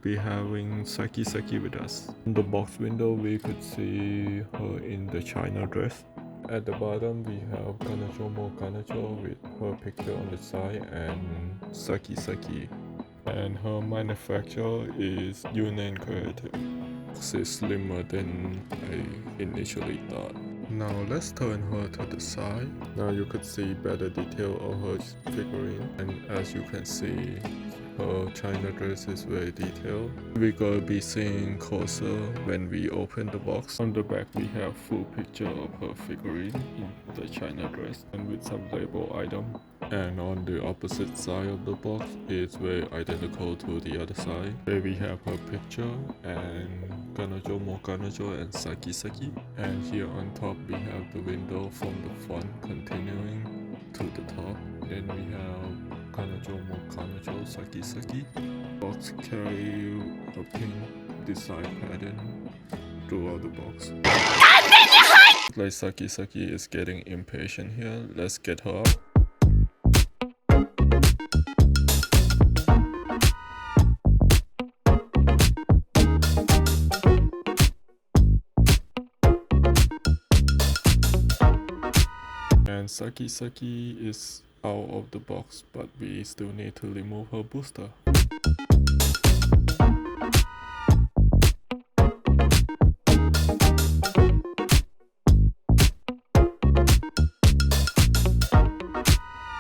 be having Saki Saki with us. In the box window, we could see her in the China dress. At the bottom, we have Kanojo with her picture on the side and Saki Saki. And her manufacturer is Yunnan Creative. It's slimmer than I initially thought. Now let's turn her to the side. Now you could see better detail of her figurine, and as you can see, her China dress is very detailed. We're gonna be seeing closer when we open the box. On the back we have full picture of her figurine in the China dress and with some label item. And on the opposite side of the box it's very identical to the other side. There we have her picture and Kanojo and Saki Saki. And here on top we have the window from the front continuing to the top. Then we have Kanojo, Saki Saki. Box carry a pink design pattern throughout the box. Like Saki Saki is getting impatient here. Let's get her up. And Saki Saki is out of the box, but we still need to remove her booster.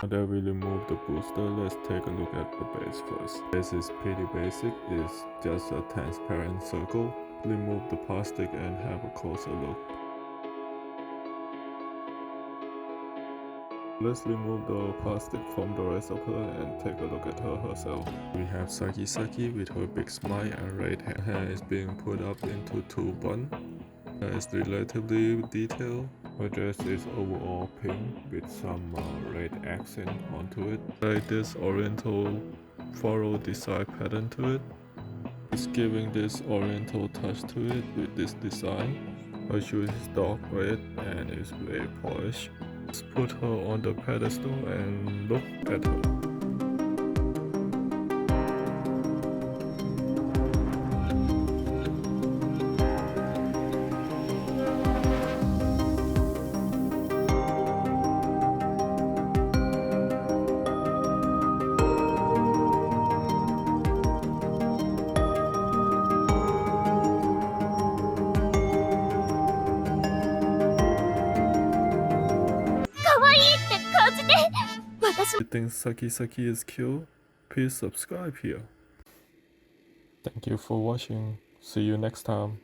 Now that we remove the booster, let's take a look at the base first. This is pretty basic, it's just a transparent circle. Remove the plastic and have a closer look. Let's remove the plastic from the rest of her and take a look at her herself. We have Saki Saki with her big smile and red hair. Her hair is being put up into two buns. Hair is relatively detailed. Her dress is overall pink with some red accent onto it. Like this oriental floral design pattern to it. It's giving this oriental touch to it with this design. Her shoes is dark red and is very polished. Let's put her on the pedestal and look at her. If you think Saki Saki is cute, please subscribe here. Thank you for watching. See you next time.